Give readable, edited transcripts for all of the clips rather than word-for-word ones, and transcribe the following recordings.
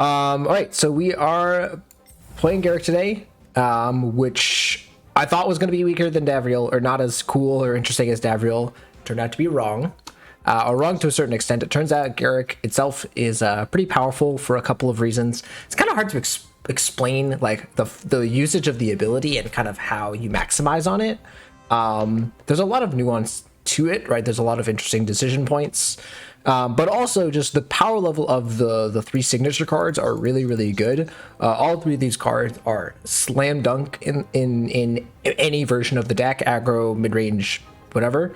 All right, so we are playing Garruk today, which I thought was going to be weaker than Davriel, or not as cool or interesting as Davriel. Turned out to be wrong, or wrong to a certain extent. It turns out Garruk itself is pretty powerful for a couple of reasons. It's kind of hard to explain like the usage of the ability and kind of how you maximize on it. There's a lot of nuance to it, right? There's a lot of interesting decision points. But also just the power level of the three signature cards are really, really good. All three of these cards are slam dunk in any version of the deck, aggro, mid-range, whatever.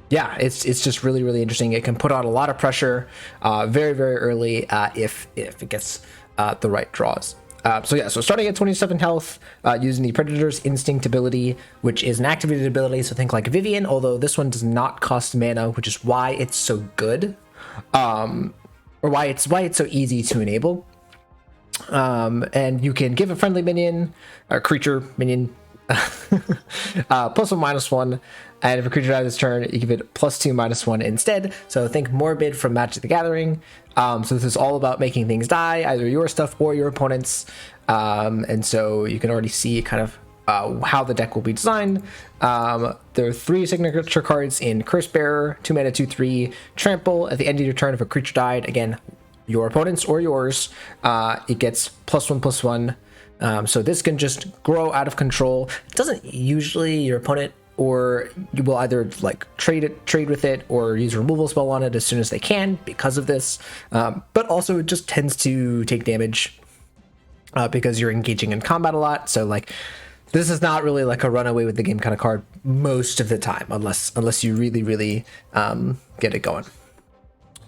Yeah, it's just really, really interesting. It can put on a lot of pressure very, very early if it gets the right draws. So starting at 27 health, using the Predator's Instinct ability, which is an activated ability, so think like Vivian, although this one does not cost mana, which is why it's so good, or why it's so easy to enable. And you can give a friendly minion, a creature minion, +1/-1, and if a creature dies this turn, you give it +2/-1 instead. So think Morbid from Magic the Gathering. So this is all about making things die, either your stuff or your opponent's. And so you can already see kind of how the deck will be designed. There are 3 signature cards in Cursebearer, 2 mana, 2/3, Trample. At the end of your turn, if a creature died, again, your opponent's or yours, it gets +1/+1. So this can just grow out of control. It doesn't usually, your opponent or you will either like trade with it or use a removal spell on it as soon as they can because of this. But also it just tends to take damage because you're engaging in combat a lot. So like this is not really like a run away with the game kind of card most of the time, unless you really, really get it going.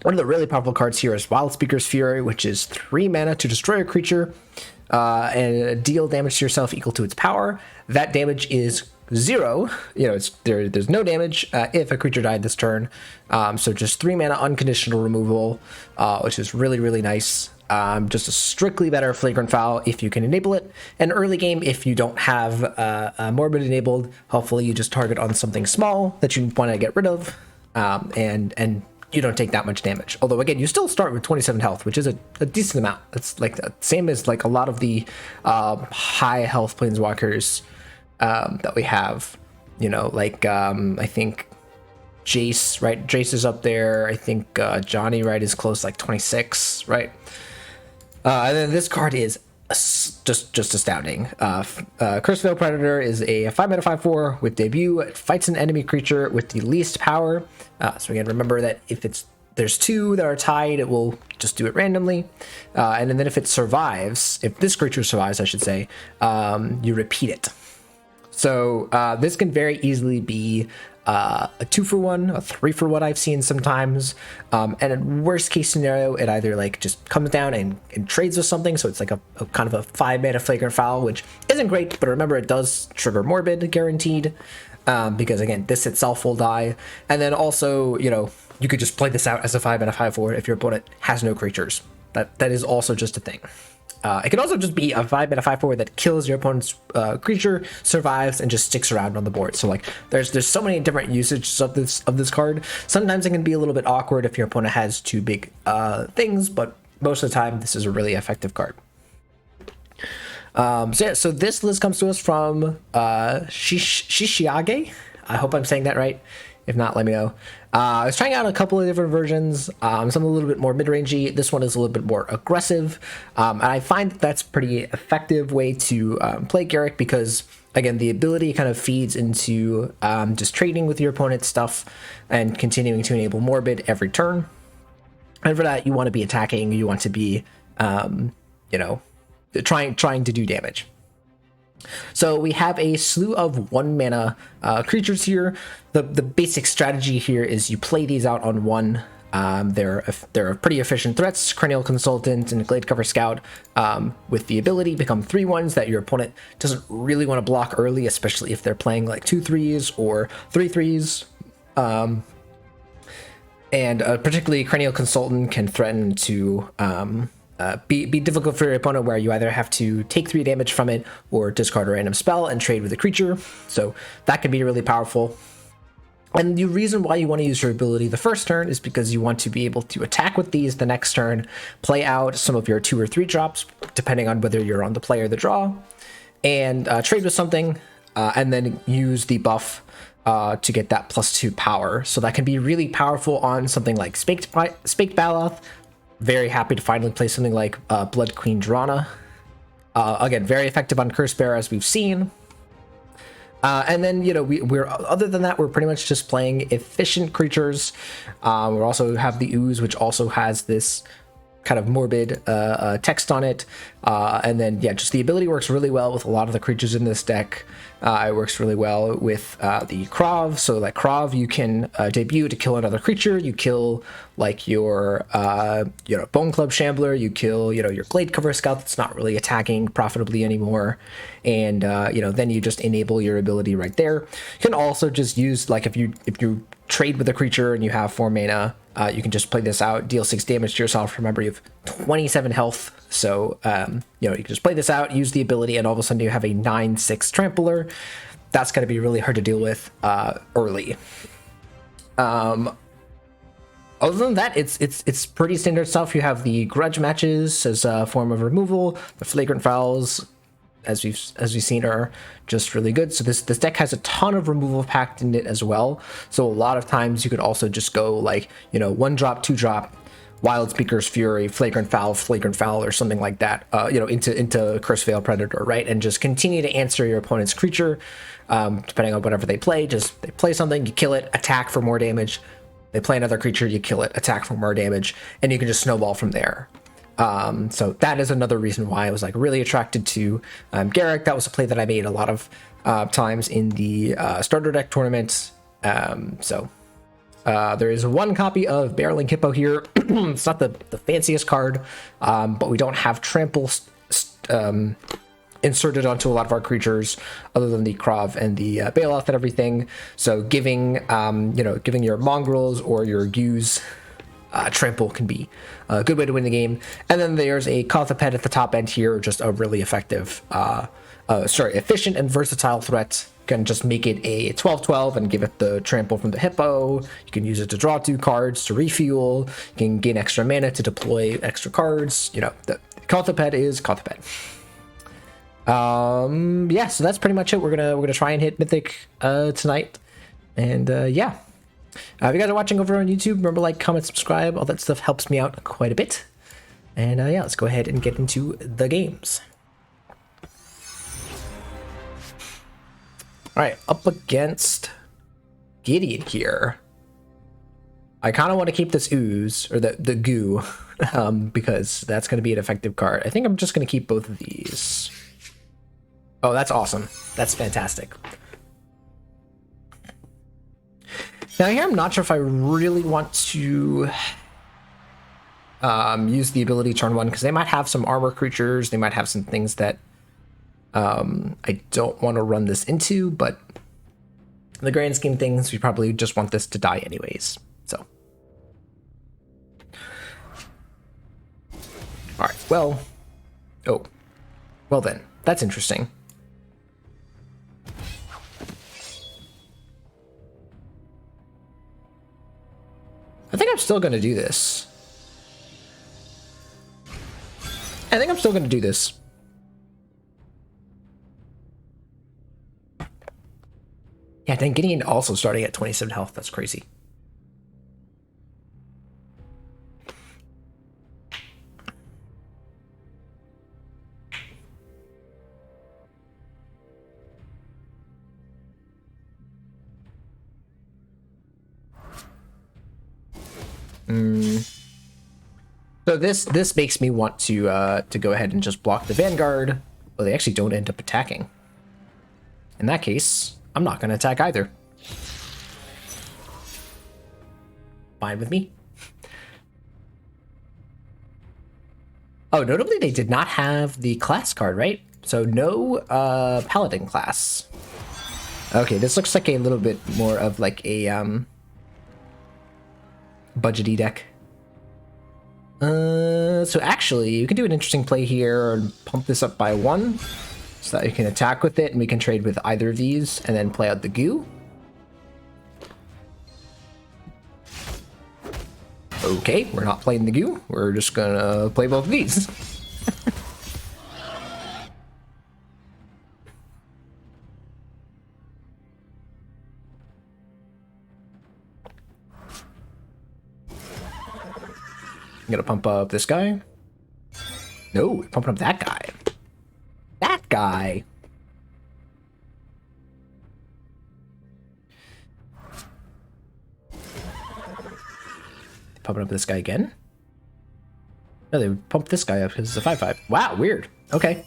One of the really powerful cards here is Wildspeaker's Fury, which is 3 mana to destroy a creature and deal damage to yourself equal to its power. That damage is 0. You know, there's no damage if a creature died this turn. So just 3 mana unconditional removal, which is really, really nice. Just a strictly better Flagrant Foul if you can enable it. And early game, if you don't have Morbid enabled, hopefully you just target on something small that you want to get rid of, and you don't take that much damage. Although again, you still start with 27 health, which is a decent amount. It's like the same as like a lot of the high health Planeswalkers that we have. You know, like I think Jace, right? Jace is up there. I think Johnny, right, is close, like 26, right? And then this card is just astounding. Cursebearer Predator is a 5 mana 5/4 with debut. It fights an enemy creature with the least power. So again, remember that if there's 2 that are tied, it will just do it randomly. And then if it survives, if this creature survives, I should say, you repeat it. So this can very easily be a 2-for-1, a 3-for-1 I've seen sometimes. And in worst case scenario, it either like just comes down and trades with something. So it's like a kind of a 5 mana Flagrant Foul, which isn't great, but remember it does trigger Morbid guaranteed. Because again, this itself will die. And then also, you know, you could just play this out as a 5 mana 5/4 if your opponent has no creatures. That is also just a thing. It can also just be a 5 mana 5/4 that kills your opponent's creature, survives, and just sticks around on the board. So like, there's so many different usages of this card. Sometimes it can be a little bit awkward if your opponent has 2 big things, but most of the time, this is a really effective card. So this list comes to us from Shisiage. I hope I'm saying that right. If not, let me know. I was trying out a couple of different versions, some a little bit more mid-rangey. This one is a little bit more aggressive, and I find that's a pretty effective way to play Garruk because, again, the ability kind of feeds into just trading with your opponent's stuff and continuing to enable Morbid every turn. And for that, you want to be attacking. You want to be, you know, trying to do damage. So we have a slew of 1 mana creatures here. The basic strategy here is you play these out on 1. They're pretty efficient threats. Cranial Consultant and Gladecover Scout with the ability become 3/1s that your opponent doesn't really want to block early, especially if they're playing like 2/3s or 3/3s. And particularly Cranial Consultant can threaten to be difficult for your opponent, where you either have to take 3 damage from it or discard a random spell and trade with a creature. So that can be really powerful. And the reason why you want to use your ability the first turn is because you want to be able to attack with these the next turn, play out some of your 2 or 3 drops, depending on whether you're on the play or the draw, and trade with something, and then use the buff to get that +2 power. So that can be really powerful on something like Spaked Baloth. Very happy to finally play something like Blood Queen Drana. Again, very effective on Cursebearer, as we've seen. And then, you know, we're other than that, we're pretty much just playing efficient creatures. We also have the Ooze, which also has this kind of morbid text on it. And then, yeah, just the ability works really well with a lot of the creatures in this deck. It works really well with the Krav. So like Krav, you can debut to kill another creature. You kill like your, Boneclub Shambler. You kill, your Gladecover Scout that's not really attacking profitably anymore. And, then you just enable your ability right there. You can also just use, like, if you trade with a creature and you have 4 mana, you can just play this out, deal 6 damage to yourself. Remember, you have 27 health, so you can just play this out, use the ability, and all of a sudden you have a 9/6 trampler. That's going to be really hard to deal with early. Other than that, it's pretty standard stuff. You have the Grudge matches as a form of removal. The Flagrant Fouls, as we've seen, are just really good. So this deck has a ton of removal packed in it as well. So a lot of times you could also just go like, 1 drop, 2 drop, Wildspeaker's Fury, Flagrant Foul, or something like that, into Curse Veil Predator, right? And just continue to answer your opponent's creature, depending on whatever they play. Just they play something, you kill it, attack for more damage. They play another creature, you kill it, attack for more damage, and you can just snowball from there. So that is another reason why I was like really attracted to Garruk. That was a play that I made a lot of times in the starter deck tournament. There is 1 copy of Barreling Hippo here. It's not the fanciest card, but we don't have trample inserted onto a lot of our creatures other than the Krav and the Baloth and everything. So giving your Mongrels or your Goos trample can be a good way to win the game. And then there's a Kothophed at the top end here, just a really effective, efficient and versatile threat. You can just make it a 12/12 and give it the trample from the Hippo. You can use it to draw 2 cards to refuel. You can gain extra mana to deploy extra cards. The Kothophed is Kothophed. So that's pretty much it. We're gonna try and hit Mythic tonight. And if you guys are watching over on YouTube, remember, like, comment, subscribe. All that stuff helps me out quite a bit. And let's go ahead and get into the games. All right, up against Gideon here. I kind of want to keep this Ooze, or the Goo, because that's going to be an effective card. I think I'm just going to keep both of these. Oh, that's awesome. That's fantastic. Now here, I'm not sure if I really want to use the ability turn 1, because they might have some armor creatures. They might have some things that I don't want to run this into, but in the grand scheme of things, we probably just want this to die anyways. So, all right, well then, that's interesting. I think I'm still going to do this. Yeah, then Gideon also starting at 27 health. That's crazy. So this makes me want to go ahead and just block the Vanguard. Well, they actually don't end up attacking. In that case, I'm not going to attack either. Fine with me. Oh, notably, they did not have the class card, right? So no Paladin class. Okay, this looks like a little bit more of like a budgety deck. So actually, you can do an interesting play here and pump this up by 1 so that you can attack with it, and we can trade with either of these and then play out the Goo. Okay, we're not playing the Goo. We're just gonna play both of these. I'm gonna pump up this guy. No, we're pumping up that guy. That guy. Pumping up this guy again. No, they pumped this guy up because it's a 5/5. Wow, weird. Okay.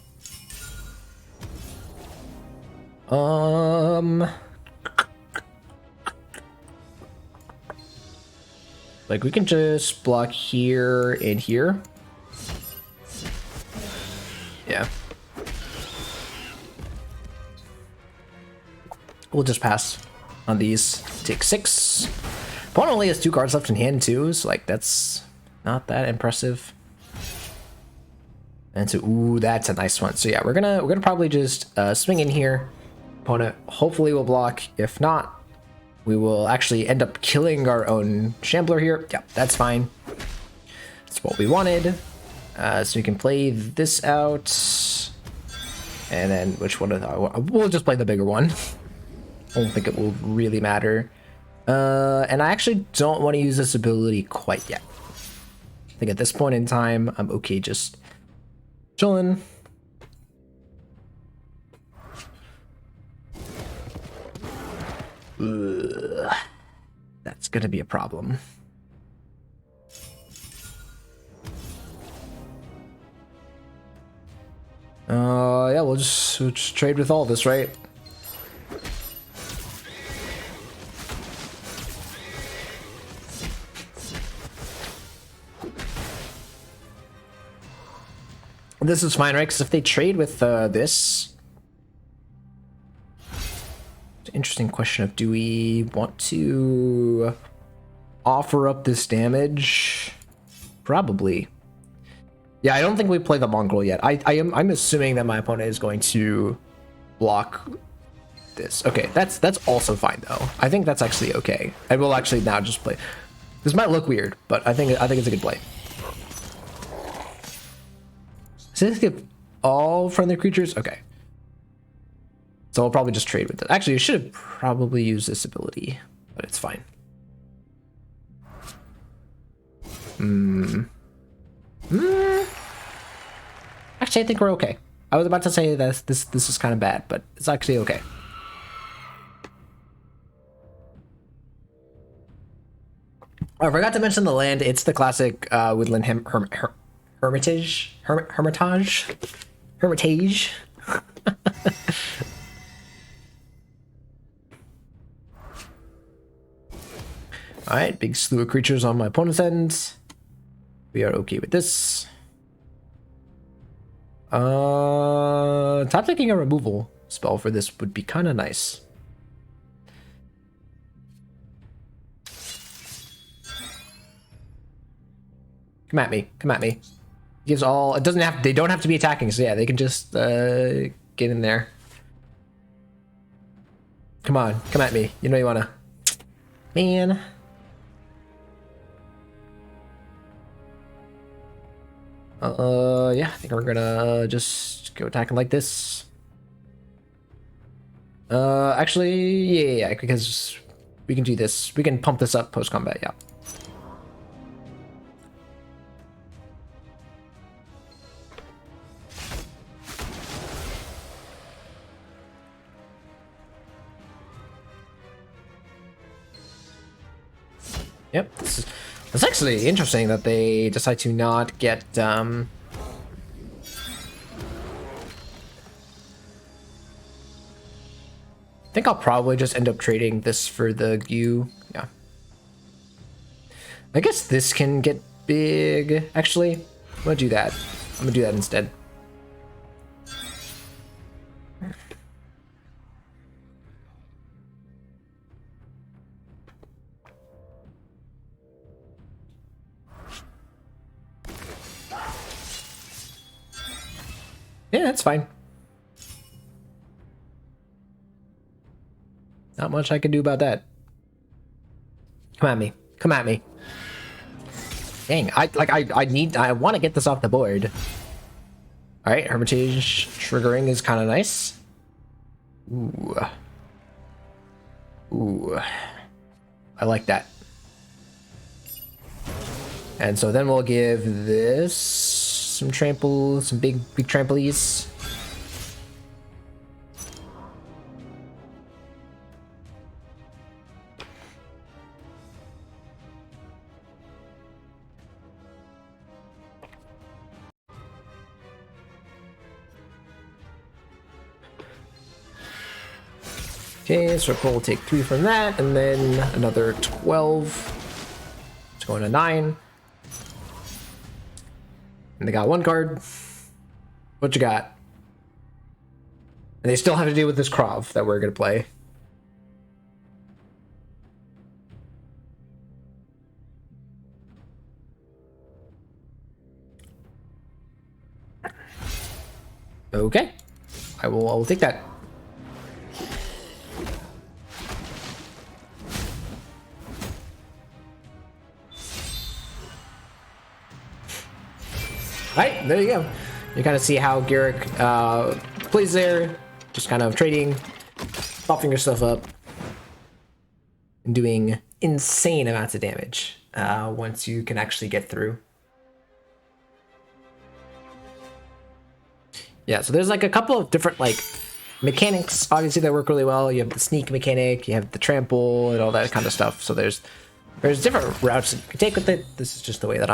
Like, we can just block here and here. Yeah. We'll just pass on these. Take 6. Opponent only has 2 cards left in hand too, so like that's not that impressive. And so, ooh, that's a nice one. So yeah, we're gonna probably just swing in here. Opponent hopefully will block. If not, we will actually end up killing our own Shambler here. Yeah, that's fine. That's what we wanted. So we can play this out. And then which one? We'll just play the bigger one. I don't think it will really matter. And I actually don't want to use this ability quite yet. I think at this point in time, I'm okay just chilling. Ugh. That's gonna be a problem. Yeah, we'll just trade with all this, right? This is fine, right? Because if they trade with this, it's an interesting question of, do we want to offer up this damage? Probably. Yeah, I don't think we play the Mongrel yet. I'm assuming that my opponent is going to block this. Okay, that's also fine though. I think that's actually okay. I will actually now just play. This might look weird, but I think it's a good play. So this give all friendly creatures? Okay. So I'll probably just trade with it. Actually, I should have probably used this ability, but it's fine. Actually, I think we're okay. I was about to say that this is kind of bad, but it's actually okay. Oh, I forgot to mention the land. It's the classic Woodland Hermitage. Alright, big slew of creatures on my opponent's end. We are okay with this. Top taking a removal spell for this would be kind of nice. Come at me. Come at me. Gives all. It doesn't have. They don't have to be attacking. So yeah, they can just get in there. Come on, come at me. You know you wanna. Man. Yeah, I think we're gonna just go attacking like this. Actually, yeah, because we can do this. We can pump this up post combat. Yeah. Yep, it's actually interesting that they decide to not get, I think I'll probably just end up trading this for the Goo. Yeah. I guess this can get big. Actually, I'm gonna do that. I'm gonna do that instead. Yeah, that's fine. Not much I can do about that. Come at me. Come at me. Dang, I want to get this off the board. All right, Hermitage triggering is kind of nice. Ooh. Ooh. I like that. And so then we'll give this some trample, some big trampolies. Okay, so we'll take 3 from that, and then another 12. It's going to 9. And they got 1 card. What you got? And they still have to deal with this Krav that we're going to play. Okay. I will take that. Alright, there you go. You kind of see how Garruk plays there, just kind of trading, buffing yourself up, and doing insane amounts of damage once you can actually get through. Yeah, so there's like a couple of different like mechanics, obviously, that work really well. You have the sneak mechanic, you have the trample, and all that kind of stuff. So there's different routes that you can take with it. This is just the way that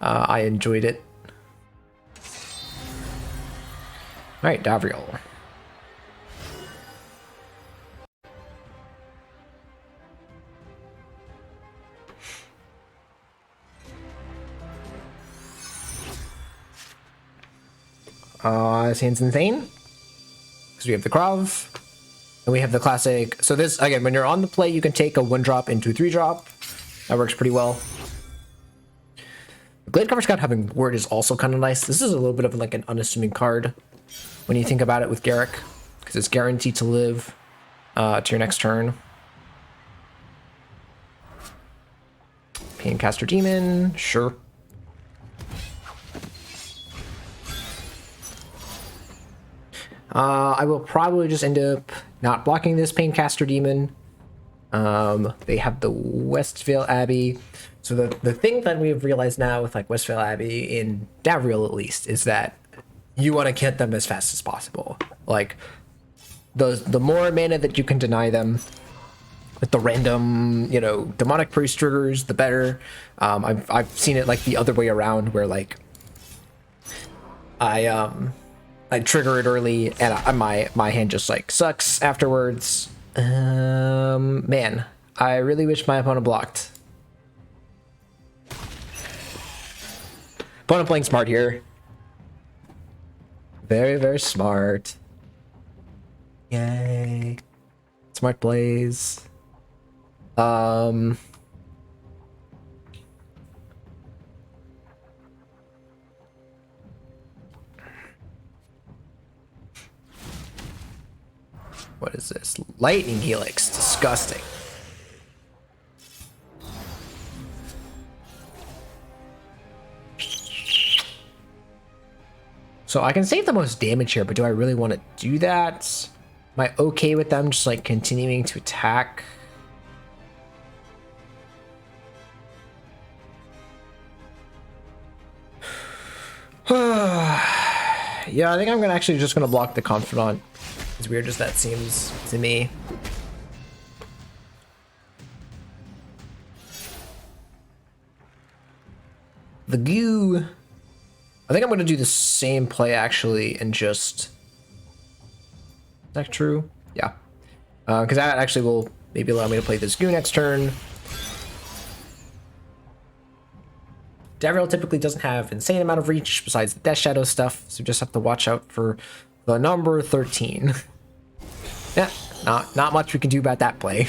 I enjoyed it. All right, Davriel. This hand's insane. Because we have the Krav, and we have the classic. So this, again, when you're on the play, you can take a 1-drop into a 3-drop. That works pretty well. The Gladecover Scout having Word is also kind of nice. This is a little bit of like an unassuming card when you think about it with Garruk, because it's guaranteed to live to your next turn. Paincaster Demon, sure. I will probably just end up not blocking this Paincaster Demon. They have the Westvale Abbey. So the thing that we've realized now with like Westvale Abbey, in Davriel at least, is that you want to get them as fast as possible. Like, the more mana that you can deny them with the random, you know, Demonic Priest triggers, the better. I've seen it like the other way around, where like I trigger it early and my hand just like sucks afterwards. Man, I really wish my opponent blocked. Opponent playing smart here. Very, very smart. Yay. Smart plays. What is this? Lightning Helix. Disgusting. So I can save the most damage here, but do I really want to do that? Am I okay with them just like continuing to attack? Yeah, I think I'm just gonna block the Confidant. As weird as that seems to me. The Goo. I think I'm gonna do the same play actually, and just. Is that true? Yeah. Because that actually will maybe allow me to play this Goo next turn. Davriel typically doesn't have insane amount of reach besides the Death Shadow stuff, so you just have to watch out for the number 13. Yeah, not much we can do about that play.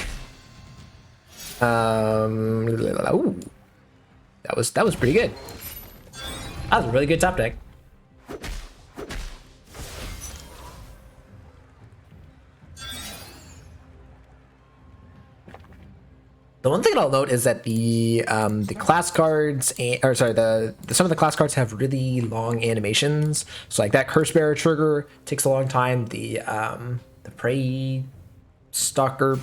Ooh, that was pretty good. That was a really good top deck. The one thing I'll note is that the class cards, or sorry, some of the class cards have really long animations. So like that Cursebearer trigger takes a long time. The Prey Stalker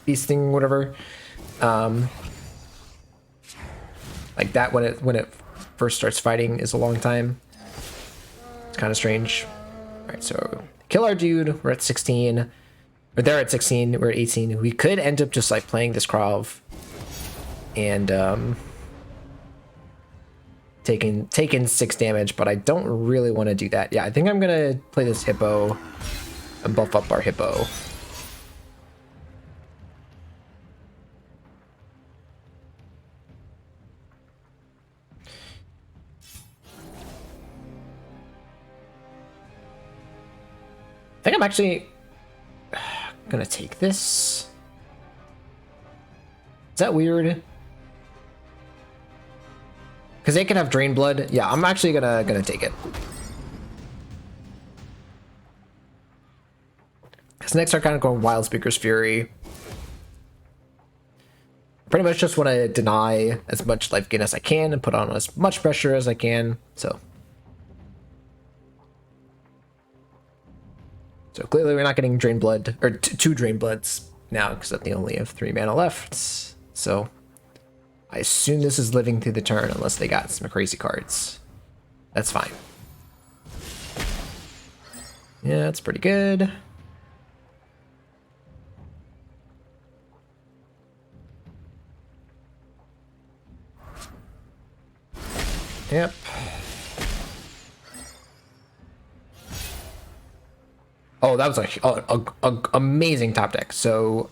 Beast thing, whatever, like that when it first starts fighting is a long time. It's kind of strange. All right, so kill our dude. We're at 16. Or they're at 16, we're at 18. We could end up just like playing this Krav and taking 6 damage, but I don't really want to do that. Yeah, I think I'm gonna play this Hippo and buff up our Hippo. I think I'm actually gonna take this. Is that weird? Because they can have Drain Blood. Yeah, I'm actually gonna take it. Because next are kind of going Wildspeaker's Fury. Pretty much just want to deny as much life gain as I can and put on as much pressure as I can. So clearly we're not getting Drain Blood, or 2 Drain Bloods now, because they only have 3 mana left. So I assume this is living through the turn unless they got some crazy cards. That's fine. Yeah, that's pretty good. Yep. Oh, that was a amazing top deck. So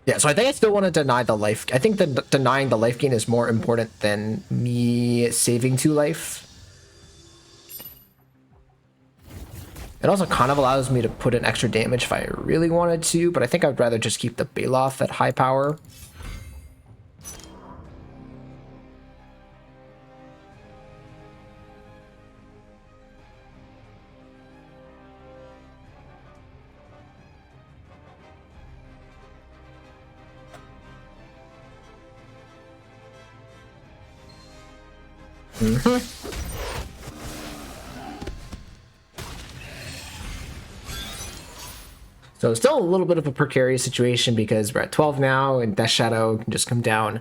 yeah, so I think I still want to deny the life. I think that denying the life gain is more important than me saving 2 life. It also kind of allows me to put in extra damage if I really wanted to, but I think I'd rather just keep the Baloth at high power. So still a little bit of a precarious situation because we're at 12 now, and Death Shadow can just come down,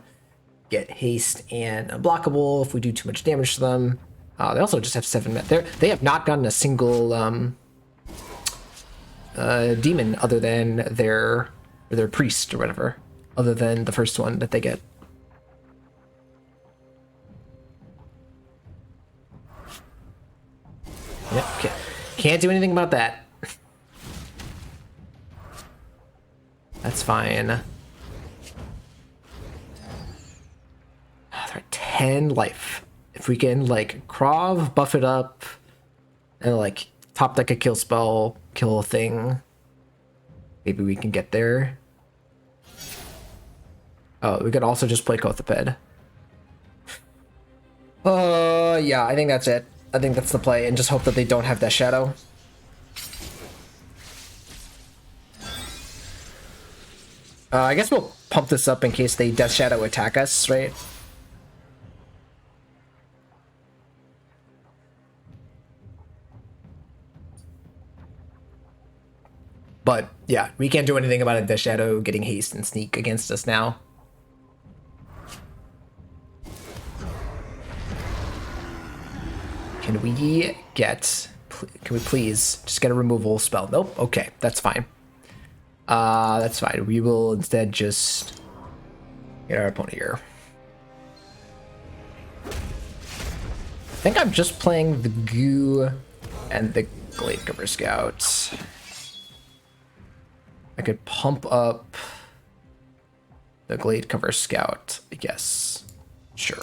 get haste and unblockable if we do too much damage to them. They also just have 7 men. They have not gotten a single demon other than their priest or whatever, other than the first one that they get. Yep, can't do anything about that. That's fine. They're at 10 life. If we can like Krav, buff it up, and like top deck a kill spell, kill a thing, maybe we can get there. Oh, we could also just play Kothophed. Yeah, I think that's it. I think that's the play, and just hope that they don't have Death Shadow. I guess we'll pump this up in case they Death Shadow attack us, right? But yeah, we can't do anything about a Death Shadow getting haste and sneak against us now. Can we please just get a removal spell? Nope. Okay, that's fine. That's fine. We will instead just get our opponent here. I think I'm just playing the Goo and the Gladecover Scout. I could pump up the Gladecover Scout, I guess. Sure.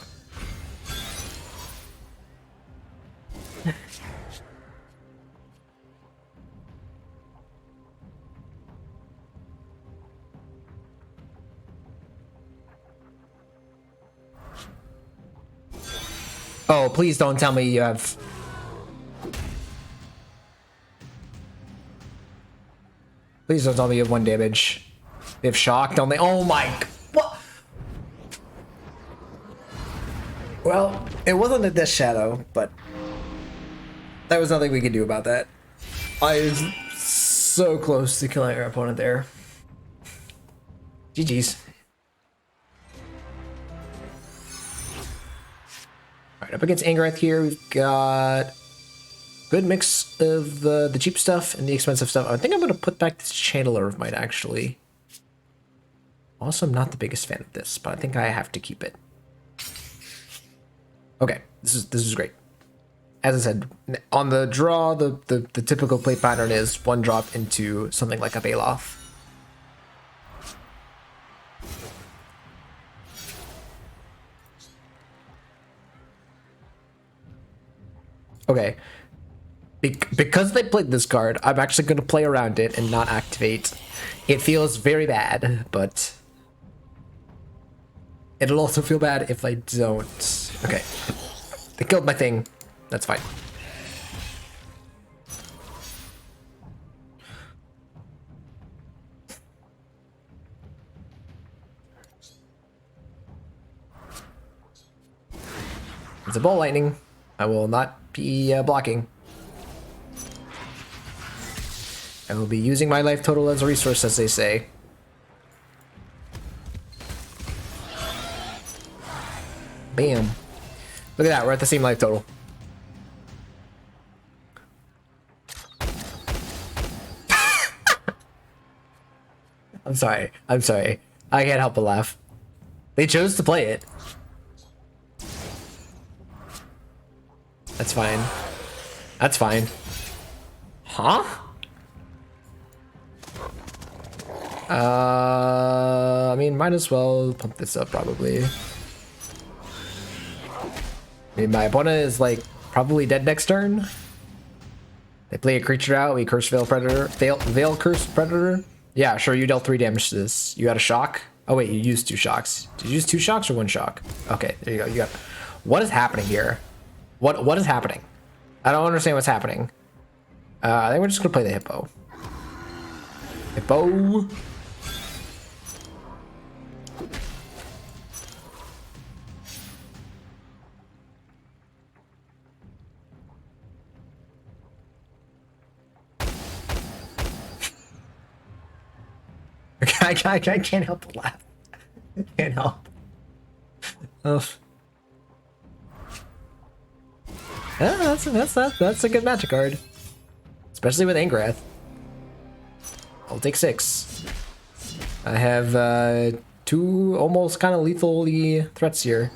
Oh, please don't tell me you have... Please don't tell me you have 1 damage. They have shocked on the. Oh my. What? Well, it wasn't a Death Shadow, but there was nothing we could do about that. I was so close to killing our opponent there. GG's. Alright, up against Angrath here, we've got good mix of the cheap stuff and the expensive stuff. I think I'm going to put back this Channeler of Might, actually. Also, I'm not the biggest fan of this, but I think I have to keep it. Okay, this is great. As I said, on the draw, the typical play pattern is 1 drop into something like a Baloth. Okay. Because they played this card, I'm actually going to play around it and not activate. It feels very bad, but it'll also feel bad if I don't. Okay. They killed my thing. That's fine. It's a ball lightning. I will not be blocking. I will be using my life total as a resource, as they say. Bam. Look at that, we're at the same life total. I'm sorry. I can't help but laugh. They chose to play it. That's fine. That's fine. Huh? I mean, might as well pump this up, probably. I mean, my opponent is, like, probably dead next turn. They play a creature out, we curse Veil Predator. Veil Curse Predator? Yeah, sure, you dealt 3 damage to this. You got a shock? Oh, wait, you used 2 shocks. Did you use 2 shocks or 1 shock? Okay, there you go. You got. What is happening here? What is happening? I don't understand what's happening. I think we're just gonna play the Hippo. Hippo. I can't help but laugh. I can't help. Oh. Yeah, that's a good magic card. Especially with Angrath. I'll take 6. I have 2 almost kind of lethal threats here.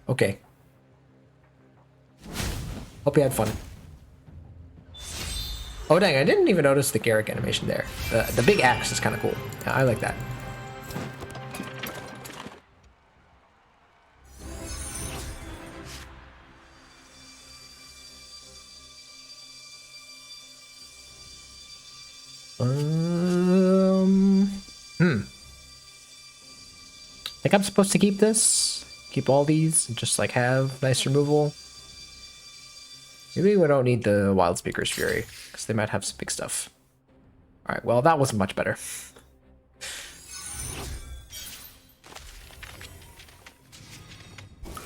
Okay. Hope you had fun. Oh dang, I didn't even notice the Garruk animation there. The big axe is kind of cool. I like that. I think I'm supposed to keep this. Keep all these and just like have nice removal. Maybe we don't need the Wildspeaker's Fury, because they might have some big stuff. Alright, well that wasn't much better.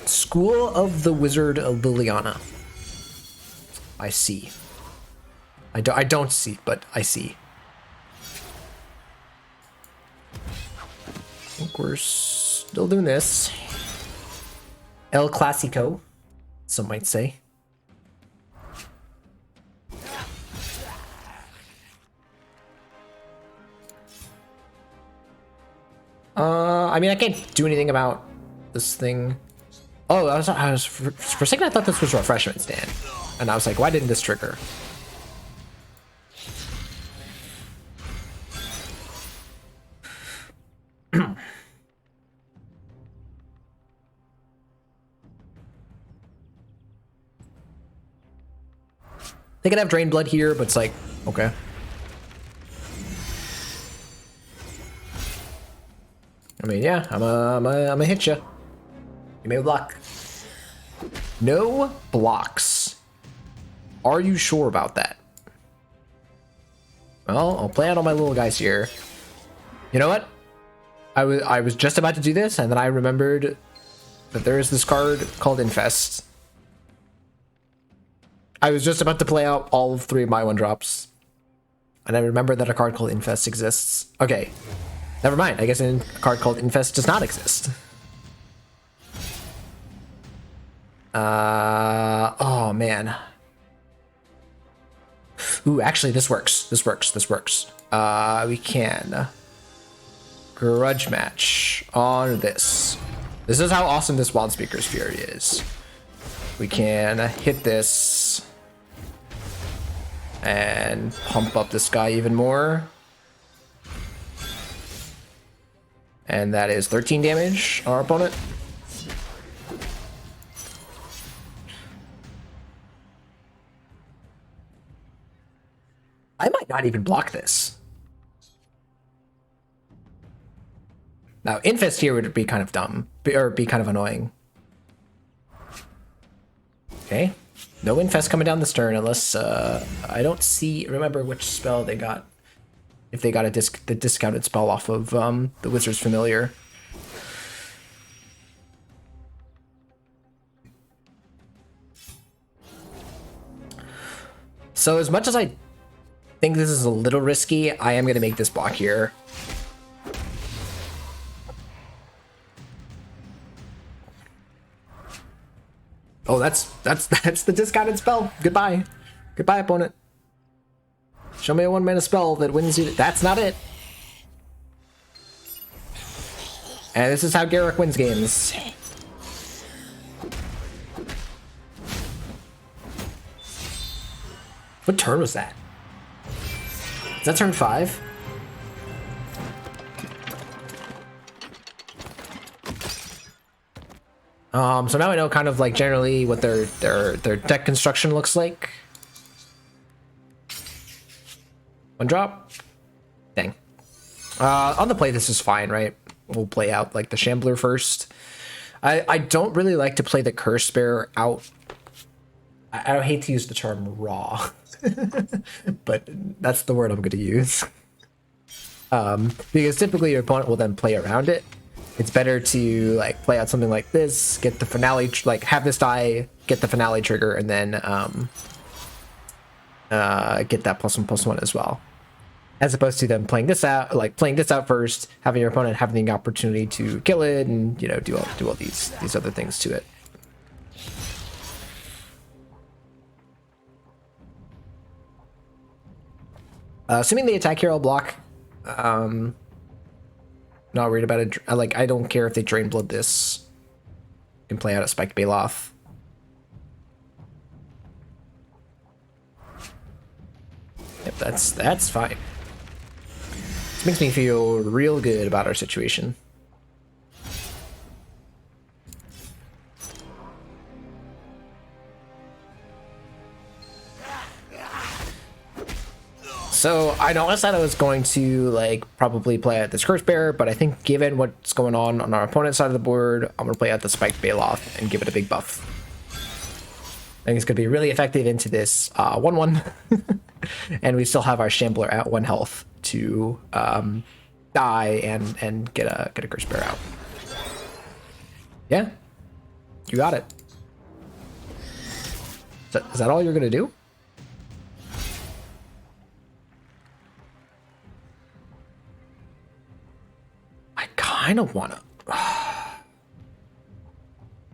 School of the Wizard of Liliana. I see. I don't see, but I see. I think we're still doing this. El Clasico, some might say. I mean, I can't do anything about this thing. Oh, I was for a second I thought this was Refreshment Stand, and I was like, why didn't this trigger? They could have Drain Blood here, but it's like, okay. I mean, yeah, I'm a hit ya. You may block. No blocks. Are you sure about that? Well, I'll play out all my little guys here. You know what? I was just about to do this, and then I remembered that there is this card called Infest. I was just about to play out all of 3 of my 1-drops, and I remembered that a card called Infest exists. Okay, never mind. I guess a card called Infest does not exist. Oh man. Ooh, actually, this works. This works. We can Grudge match on this. This is how awesome this Wildspeaker's Fury is. We can hit this and pump up this guy even more. And that is 13 damage on our opponent. I might not even block this. Now, Infest here would be kind of dumb, or be kind of annoying. Okay, no Infest coming down this turn unless I don't remember which spell they got. If they got the discounted spell off of the Wizard's Familiar. So as much as I think this is a little risky, I am going to make this block here. Oh, that's the discounted spell. Goodbye, opponent. Show me a 1-mana spell that wins you. That's not it. And this is how Garruk wins games. What turn was that? Is that turn 5? So now I know kind of like generally what their deck construction looks like. 1-drop. Dang. On the play, this is fine, right? We'll play out like the Shambler first. I don't really like to play the Cursebearer out. I don't hate to use the term raw, but that's the word I'm going to use. Because typically your opponent will then play around it. It's better to like play out something like this, get the finale, like have this die, get the finale trigger, and then get that +1/+1 as well. As opposed to them playing this out, like playing this out first, having your opponent having the opportunity to kill it, and you know do all these other things to it. Assuming they attack here, I'll block. Not worried about it. I don't care if they drain blood this. Can play out a spiked Baloth. Yep, that's fine. This makes me feel real good about our situation. So I know I said I was going to like probably play out this Cursebearer, but I think given what's going on our opponent's side of the board, I'm gonna play out the spiked Baloth and give it a big buff. I think it's gonna be really effective into this 1/1, and we still have our Shambler at 1 health to die and get a Cursebearer out. Yeah, you got it. Is that all you're gonna do? I don't want to.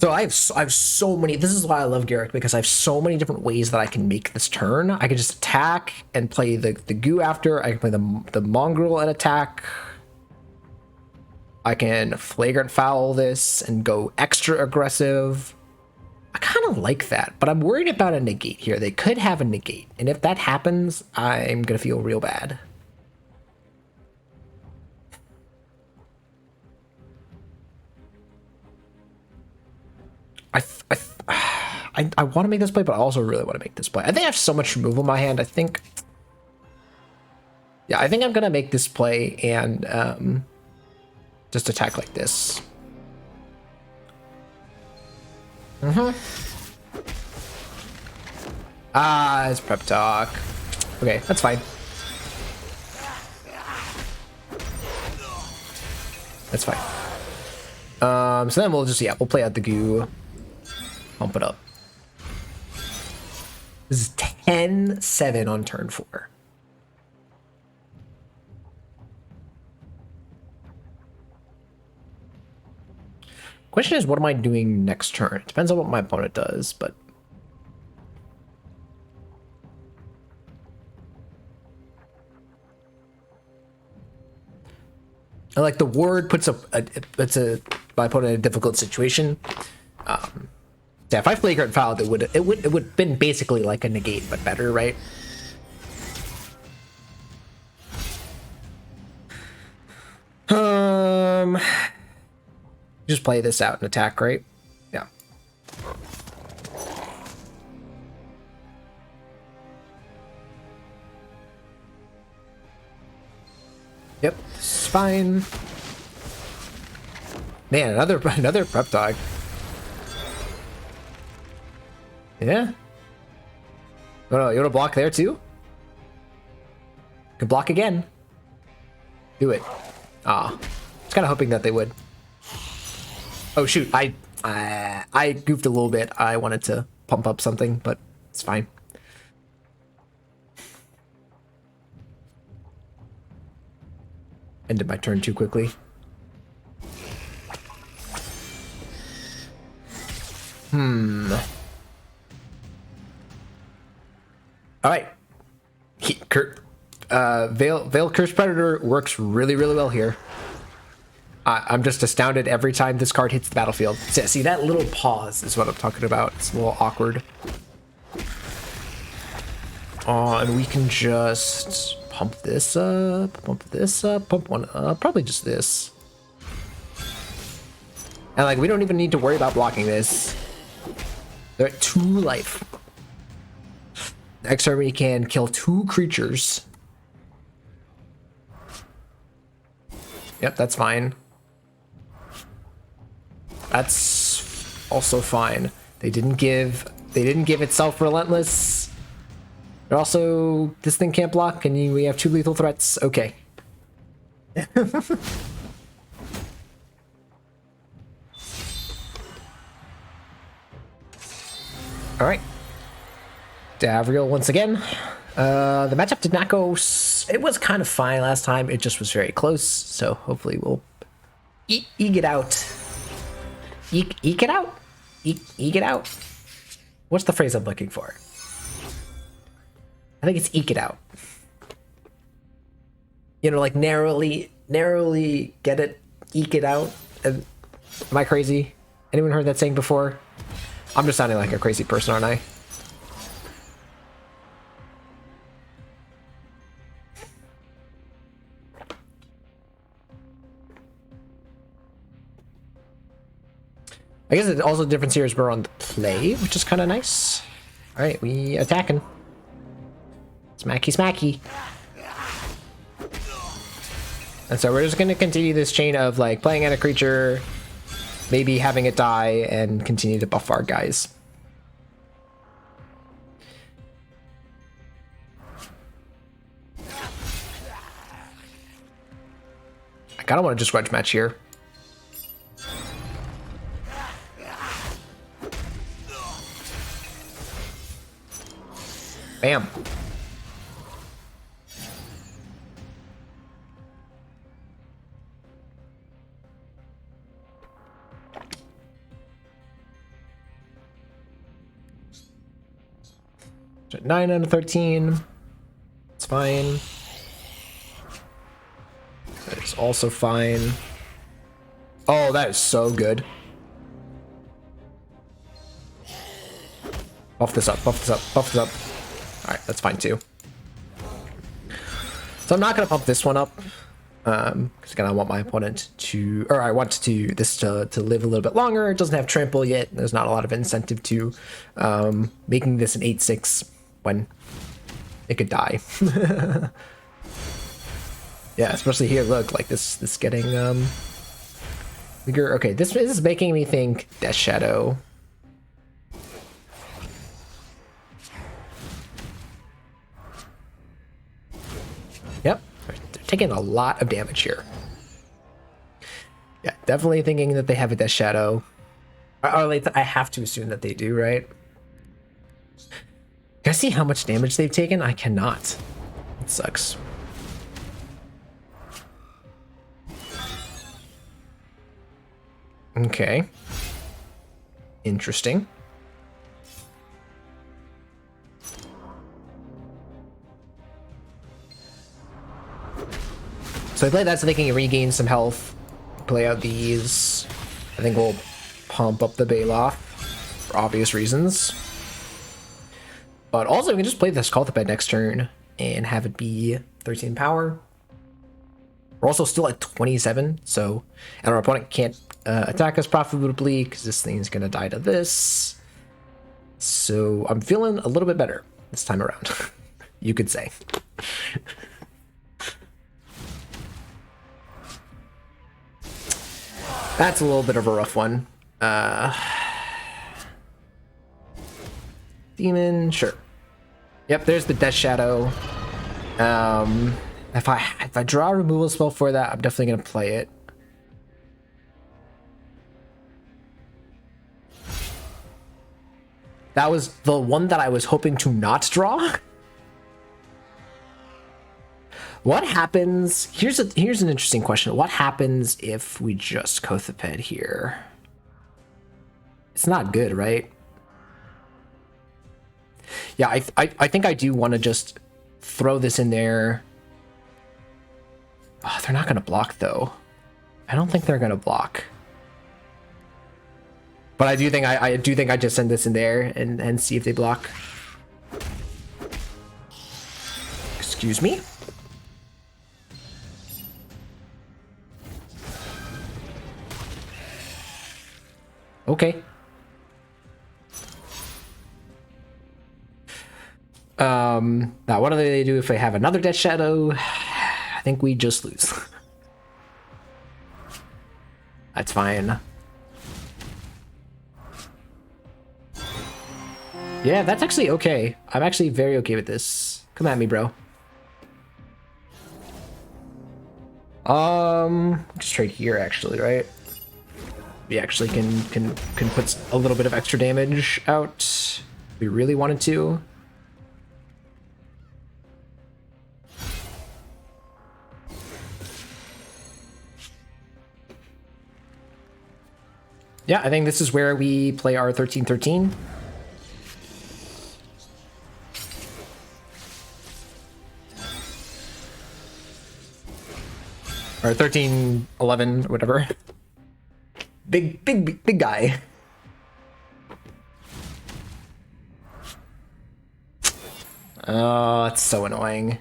So I have so many. This is why I love Garruk, because I have so many different ways that I can make this turn. I can just attack and play the goo after. I can play the Mongrel and attack. I can Flagrant Foul this and go extra aggressive. I kind of like that, but I'm worried about a negate here. They could have a negate, and if that happens, I'm gonna feel real bad. I want to make this play, but I also really want to make this play. I think I have so much removal in my hand. I think I'm gonna make this play and just attack like this. It's prep talk. Okay, that's fine. That's fine. So then we'll just, yeah, we'll play out the goo. Pump it up. This is 10-7 on turn 4. Question is, what am I doing next turn? It depends on what my opponent does, but... I like the word puts my opponent in a difficult situation. Yeah, if I flagrant fouled, it would been basically like a negate, but better, right? Just play this out and attack, right? Yeah. Yep, it's fine. Man, another prep dog. Yeah. Oh no, you want to block there too? You can block again. Do it. Ah, I was kind of hoping that they would. Oh shoot, I goofed a little bit. I wanted to pump up something, but it's fine. Ended my turn too quickly. All right. Veil Curse Predator works really, really well here. I'm just astounded every time this card hits the battlefield. See, that little pause is what I'm talking about. It's a little awkward. And we can just pump this up, pump one up. Probably just this. And like, we don't even need to worry about blocking this. They're at 2 life. Next turn we can kill 2 creatures. Yep, that's fine. That's also fine. They didn't give itself relentless. But also, this thing can't block, and we have 2 lethal threats. Okay. All right. Davriel once again. The matchup did not go... It was kind of fine last time. It just was very close. So hopefully we'll eke it out. Eke it out? Eke it out? What's the phrase I'm looking for? I think it's eke it out. You know, like narrowly get it, eke it out. Am I crazy? Anyone heard that saying before? I'm just sounding like a crazy person, aren't I? I guess the also difference here is we're on the play, which is kind of nice. All right, we attacking. Smacky, smacky. And so we're just going to continue this chain of like playing at a creature, maybe having it die, and continue to buff our guys. I kind of want to just grudge match here. Bam. So 9 out of 13. It's fine. It's also fine. Oh, that is so good. Buff this up, buff this up, buff this up. Alright, that's fine too. So I'm not going to pump this one up. Because again, I want my opponent to... Or I want this to live a little bit longer. It doesn't have trample yet. There's not a lot of incentive to making this an 8-6 when it could die. Yeah, especially here, look, like this getting bigger. Okay, this is making me think Death Shadow. Yep, they're taking a lot of damage here. Yeah, definitely thinking that they have a Death Shadow. Or like, I have to assume that they do, right? Can I see how much damage they've taken? I cannot. It sucks. Okay. Interesting. So I play that so they can regain some health. Play out these. I think we'll pump up the Baloth for obvious reasons. But also we can just play this Kothophed next turn and have it be 13 power. We're also still at 27, so and our opponent can't attack us profitably because this thing's gonna die to this. So I'm feeling a little bit better this time around, you could say. That's a little bit of a rough one. Demon, sure. Yep, there's the Death Shadow. If I draw a removal spell for that, I'm definitely gonna play it. That was the one that I was hoping to not draw. What happens? Here's an interesting question. What happens if we just Kothophed here? It's not good, right? Yeah, I think I do want to just throw this in there. Oh, they're not going to block, though. I don't think they're going to block. But I do think I just send this in there and see if they block. Excuse me? Okay. Now what do they do if they have another Death Shadow? I think we just lose. That's fine. Yeah, that's actually okay. I'm actually very okay with this. Come at me, bro. Just trade here actually, right? We actually can put a little bit of extra damage out if we really wanted to. Yeah, I think this is where we play our 13-13. Or 13-11, whatever. Big guy. Oh, it's so annoying.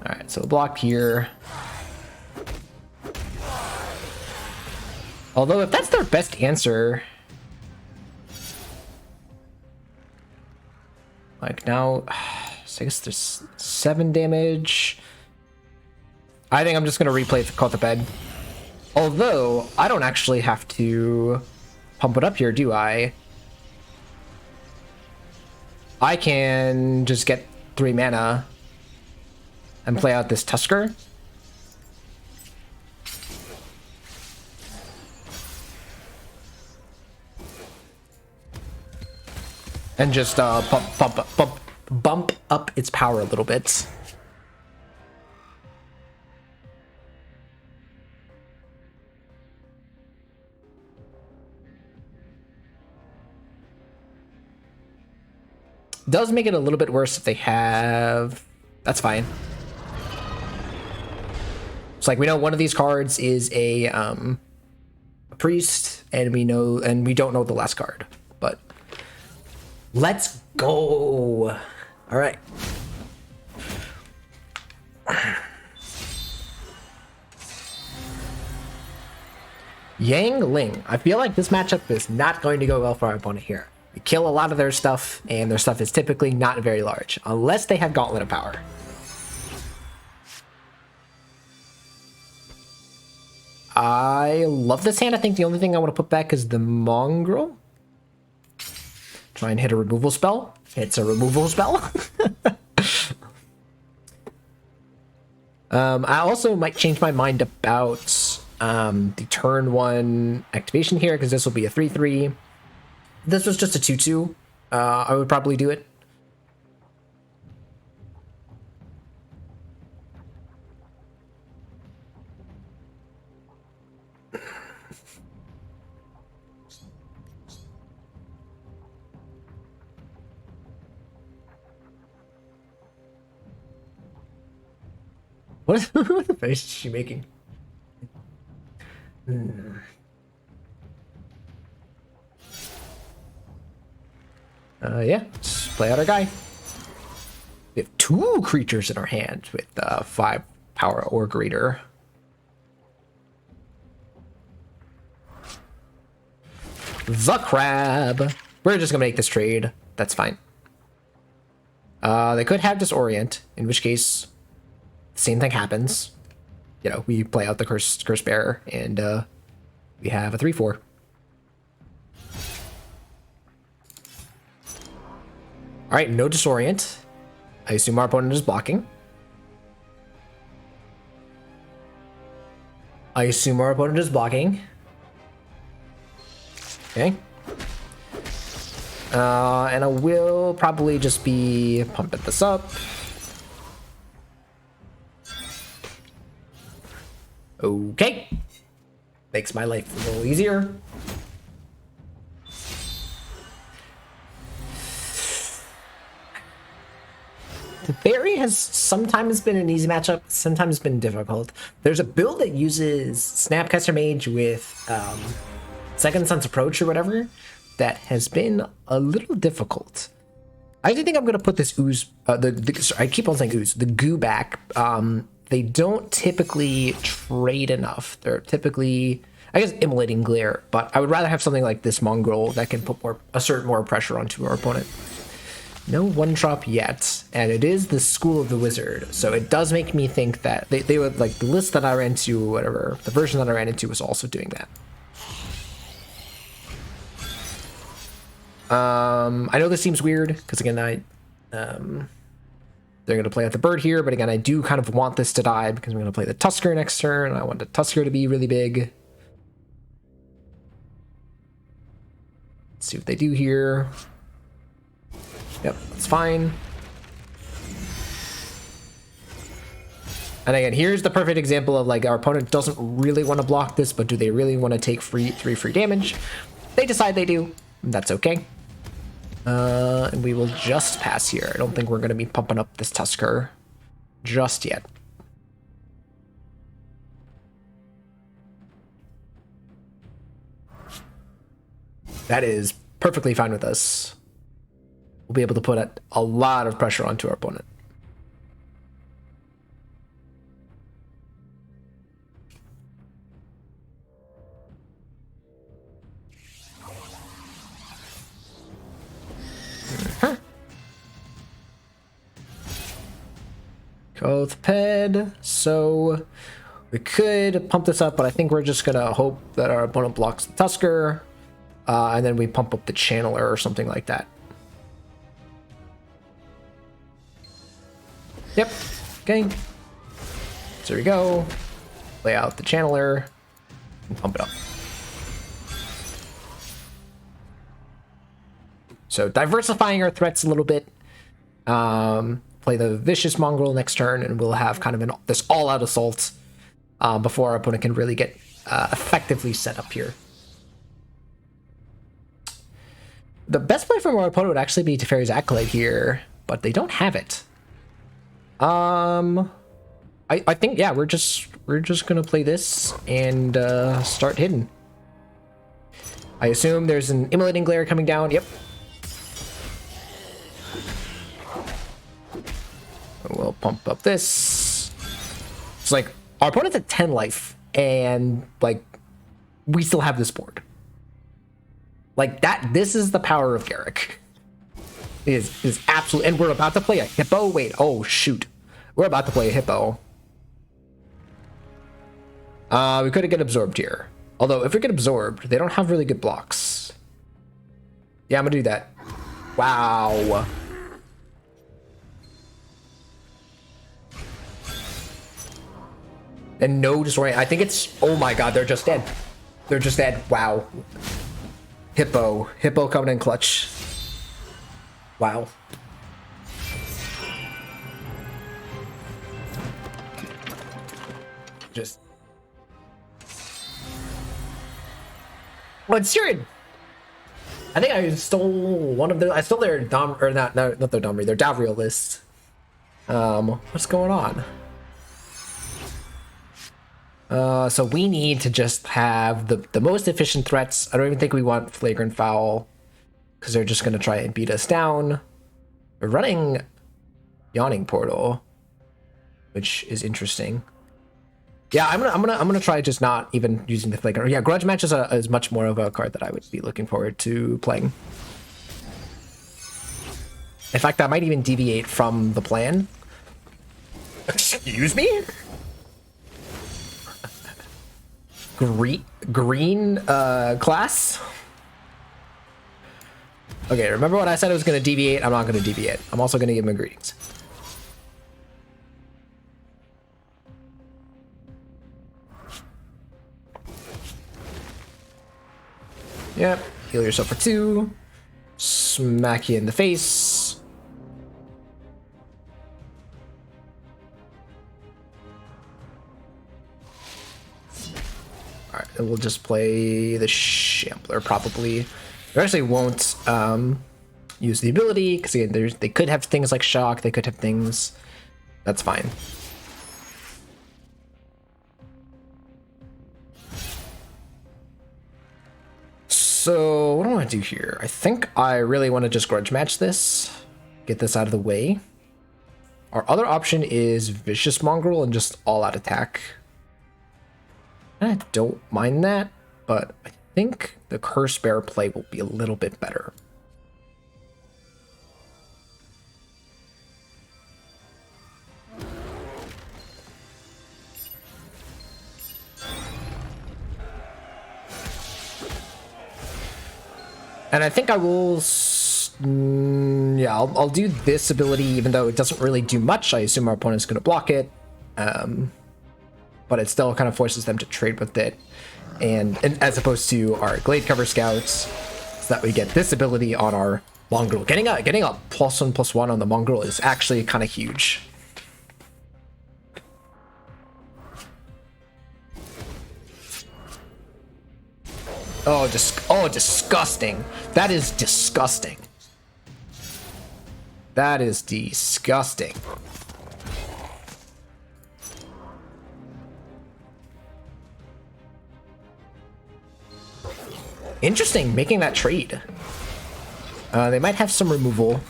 Alright, so block here. Although, if that's their best answer... Like, now... So I guess there's 7 damage. I think I'm just going to replay Kothophed. Although, I don't actually have to pump it up here, do I? I can just get 3 mana and play out this Tusker. And just bump up its power a little bit. Does make it a little bit worse if they have... That's fine. It's like we know one of these cards is a priest, and we don't know the last card. But let's go. All right. Yang Ling. I feel like this matchup is not going to go well for our opponent here. We kill a lot of their stuff, and their stuff is typically not very large, unless they have Gauntlet of Power. I love this hand. I think the only thing I want to put back is the Mongrel. Try and hit a removal spell. It's a removal spell. I also might change my mind about the turn 1 activation here, because this will be a 3/3. This was just a 2/2. I would probably do it. What the face is she making? Yeah, let's play out our guy. We have 2 creatures in our hand with 5 power or greater. The crab. We're just gonna make this trade. That's fine. They could have Disorient, in which case, same thing happens. You know, we play out the Cursebearer, and we have a 3/4. All right, no Disorient. I assume our opponent is blocking. Okay. And I will probably just be pumping this up. Okay. Makes my life a little easier. The Berry has sometimes been an easy matchup, sometimes been difficult. There's a build that uses Snapcaster Mage with Second Sun's Approach or whatever that has been a little difficult. I actually think I'm going to put this ooze, I keep on saying ooze, the goo back. They don't typically trade enough. They're typically, I guess, immolating glare, but I would rather have something like this Mongrel that can put assert more pressure onto our opponent. No 1-drop yet, and it is the School of the Wizard, so it does make me think that they would, like, the list that I ran into, whatever, the version that I ran into was also doing that. I know this seems weird, because again, they're going to play out the bird here, but again, I do kind of want this to die, because I'm going to play the Tusker next turn, and I want the Tusker to be really big. Let's see what they do here. Yep, that's fine. And again, here's the perfect example of, like, our opponent doesn't really want to block this, but do they really want to take 3 free damage? They decide they do. That's okay. And we will just pass here. I don't think we're going to be pumping up this Tusker just yet. That is perfectly fine with us. We'll be able to put a lot of pressure onto our opponent. Kothophed. So we could pump this up, but I think we're just gonna hope that our opponent blocks the Tusker, and then we pump up the Channeler or something like that. Yep. Okay. So there we go. Lay out the Channeler and pump it up. So diversifying our threats a little bit. Play the Vicious Mongrel next turn, and we'll have kind of this all-out assault before our opponent can really get effectively set up here. The best play from our opponent would actually be Teferi's Acolyte here, but they don't have it. I think, yeah, we're just gonna play this and start hidden. I assume there's an Immolating Glare coming down. Yep. We'll pump up this. It's like our opponent's at 10 life, and like we still have this board. Like that. This is the power of Garruk. It is absolute, and we're about to play a Hippo. Wait, oh shoot, we're about to play a Hippo. We could get absorbed here. Although if we get absorbed, they don't have really good blocks. Yeah, I'm gonna do that. Wow. and no disorient. I think it's, oh my god, they're just dead. They're just dead. Wow. Hippo coming in clutch. Wow. Just. Well, it's Syrian. I think I stole one of their. I stole their Dom, or not their Domri, their Davriel list. What's going on? So we need to just have the most efficient threats. I don't even think we want Flagrant Foul, because they're just gonna try and beat us down. We're running Yawning Portal, which is interesting. Yeah, I'm gonna try just not even using the Flagrant. Yeah, Grudge Match is much more of a card that I would be looking forward to playing. In fact, I might even deviate from the plan. Excuse me? Green class? Okay, remember what I said I was gonna deviate? I'm not gonna deviate. I'm also gonna give him greetings. Yep, heal yourself for 2. Smack you in the face. Alright, and we'll just play the Shambler probably. We actually won't use the ability, because again, they could have things like Shock, they could have things. That's fine. So what do I want to do here? I think I really want to just Grudge Match this, get this out of the way. Our other option is Vicious Mongrel and just all-out attack. I don't mind that, but I think the Cursebearer play will be a little bit better. And I think I will, yeah, I'll do this ability, even though it doesn't really do much. I assume our opponent's going to block it, but it still kind of forces them to trade with it, and as opposed to our Gladecover Scouts, so that we get this ability on our Mongrel. Getting a +1/+1 on the Mongrel is actually kind of huge. Oh, disgusting. That is disgusting. That is disgusting. Interesting, making that trade. They might have some removal.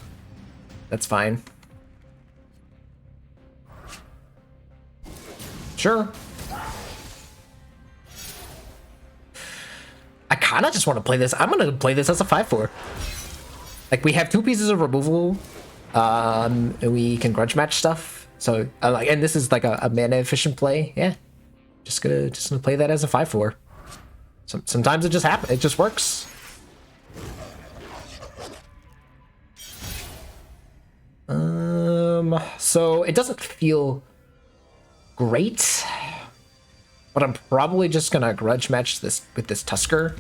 That's fine. Sure. I kind of just want to play this. I'm going to play this as a 5/4. Like, we have 2 pieces of removal, and we can Grudge Match stuff. So, like, and this is like a mana efficient play. Yeah, just gonna play that as a 5/4. Sometimes it just happens. It just works. So it doesn't feel great, but I'm probably just gonna Grudge Match this with this Tusker.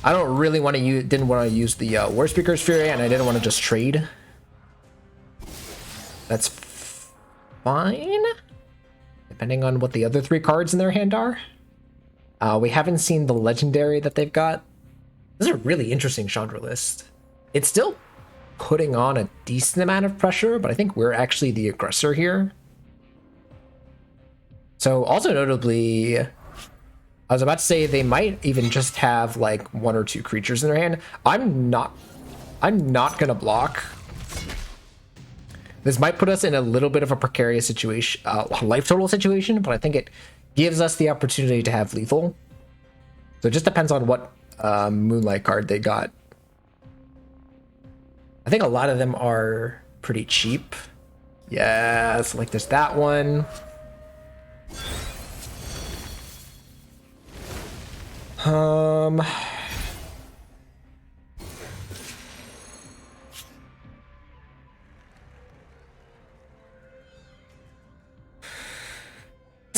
I don't really want to use, didn't want to use the Wildspeaker's Fury, and I didn't want to just trade. That's fine, depending on what the other 3 cards in their hand are. We haven't seen the legendary that they've got. This is a really interesting Chandra list. It's still putting on a decent amount of pressure, but I think we're actually the aggressor here. So also notably, I was about to say they might even just have like 1 or 2 creatures in their hand. I'm not gonna block. This might put us in a little bit of a precarious situation, life total situation, but I think it gives us the opportunity to have lethal. So it just depends on what Moonlight card they got. I think a lot of them are pretty cheap. Yes, like there's that one.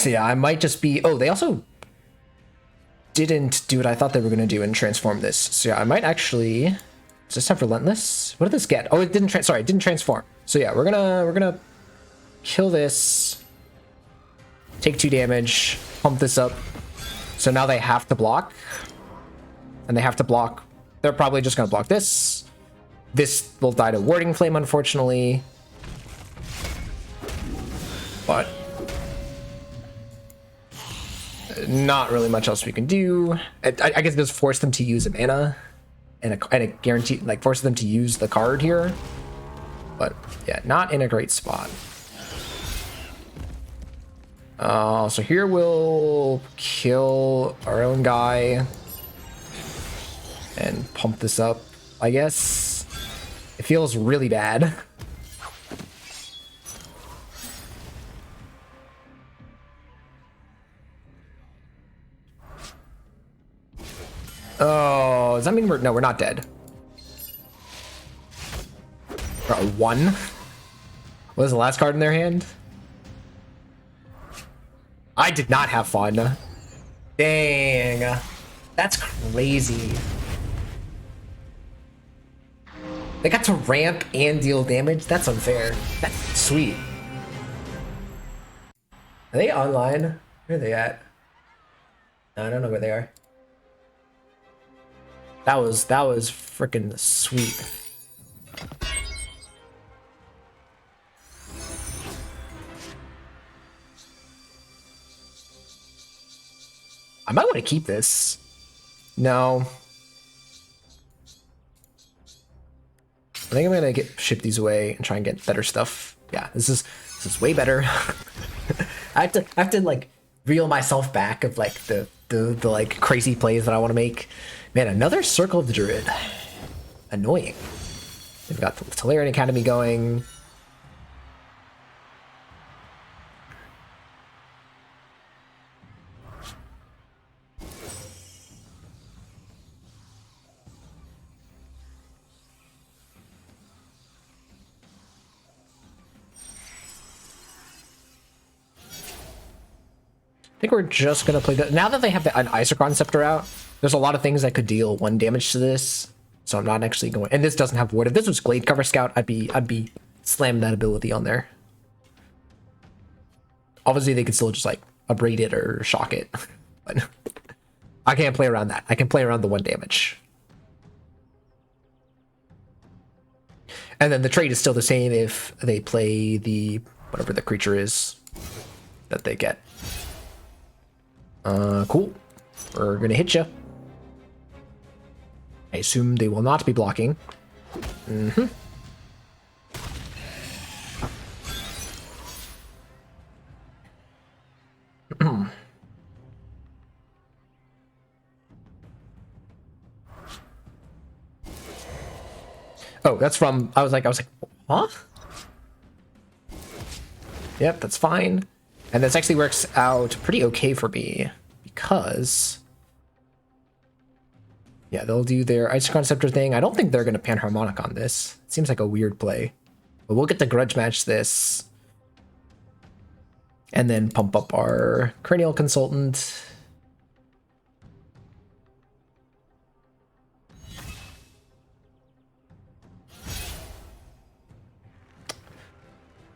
So yeah, I might just be... Oh, they also didn't do what I thought they were going to do and transform this. So yeah, I might actually... Does this have Relentless? What did this get? Oh, it didn't... Sorry, it didn't transform. So yeah, we're gonna kill this. Take 2 damage. Pump this up. So now they have to block. And they have to block... They're probably just going to block this. This will die to Warding Flame, unfortunately. But... not really much else we can do. I guess just force them to use a mana. And a guarantee... Like, force them to use the card here. But, yeah, not in a great spot. So here we'll kill our own guy. And pump this up, I guess. It feels really bad. Oh, does that mean we're... No, we're not dead. We're at 1. What was the last card in their hand? I did not have fun. Dang. That's crazy. They got to ramp and deal damage? That's unfair. That's sweet. Are they online? Where are they at? I don't know where they are. That was freaking sweet. I might want to keep this. No. I think I'm gonna ship these away and try and get better stuff. Yeah, this is way better. I have to like reel myself back of like the like crazy plays that I want to make. Man, another Circle of the Druid. Annoying. They've got the Tolarian Academy going. I think we're just gonna play that. Now that they have an Isochron Scepter out, there's a lot of things that could deal 1 damage to this. So I'm not actually going. And this doesn't have Ward. If this was Gladecover Scout, I'd be slamming that ability on there. Obviously, they could still just like abrade it or shock it, but I can't play around that. I can play around the 1 damage. And then the trade is still the same if they play the whatever the creature is that they get. Cool. We're gonna hit you. I assume they will not be blocking. Mm-hmm. Oh, that's from... I was like, huh? Yep, that's fine. And this actually works out pretty okay for me because... Yeah, they'll do their Isochron Scepter thing. I don't think they're going to Panharmonic on this. It seems like a weird play. But we'll get the Grudge match this. And then pump up our Cranial Consultant.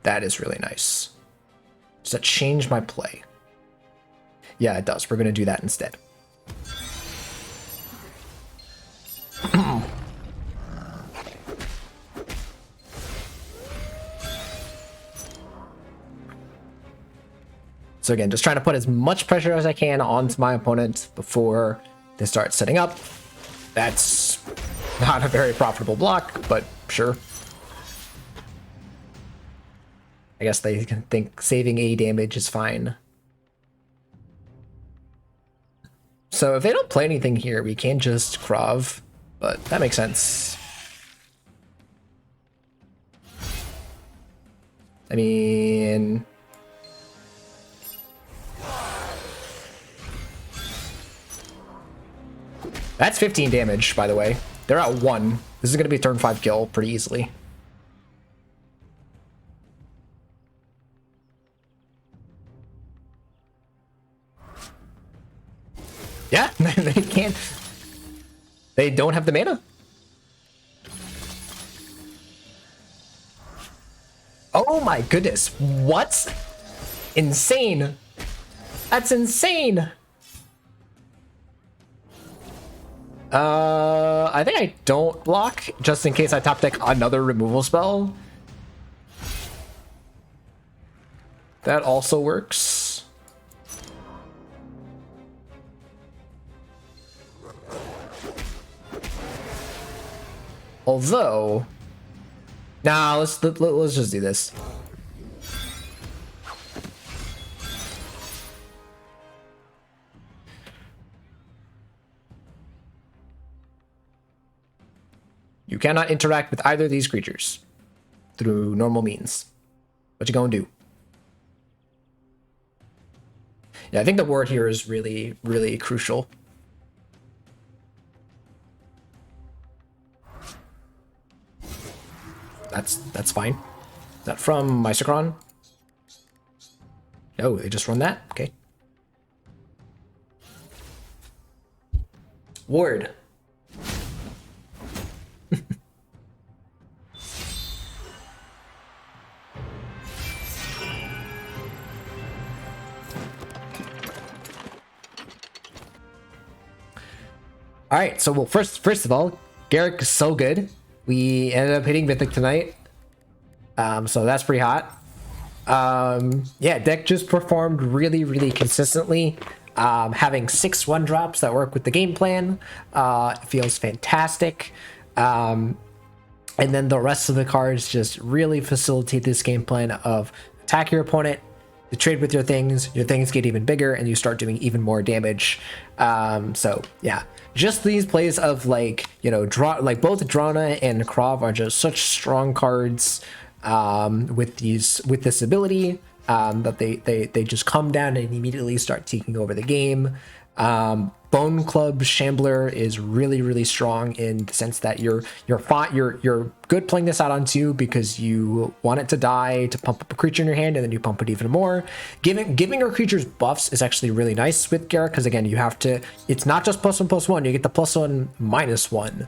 That is really nice. Does that change my play? Yeah, it does. We're going to do that instead. So again, just trying to put as much pressure as I can onto my opponent before they start setting up. That's not a very profitable block, but sure. I guess they can think saving A damage is fine. So if they don't play anything here, we can just Krav, but that makes sense. I mean... That's 15 damage, by the way. They're at 1. This is going to be a turn 5 kill pretty easily. can't. They don't have the mana. Oh my goodness. What? Insane. That's insane. I think I don't block just in case I top deck another removal spell. That also works. Although, nah, let's just do this. You cannot interact with either of these creatures through normal means. What you gonna do? Yeah, I think the ward here is really, really crucial. That's fine. Is that from Mysocron? No, they just run that? Okay. Ward. All right, so well, first of all, Garruk is so good. We ended up hitting Mythic tonight, so that's pretty hot. Yeah, deck just performed really, really consistently. Having 6 1-drops that work with the game plan feels fantastic. And then the rest of the cards just really facilitate this game plan of attack your opponent, you trade with your things get even bigger, and you start doing even more damage. So yeah, just these plays of like, you know, like both Drana and Krav are just such strong cards with this ability that they just come down and immediately start taking over the game. Boneclub Shambler is really, really strong in the sense that you're good playing this out on 2 because you want it to die to pump up a creature in your hand, and then you pump it even more. Giving your creatures buffs is actually really nice with Garruk, because again, you have to, it's not just +1/+1, you get the +1 -1.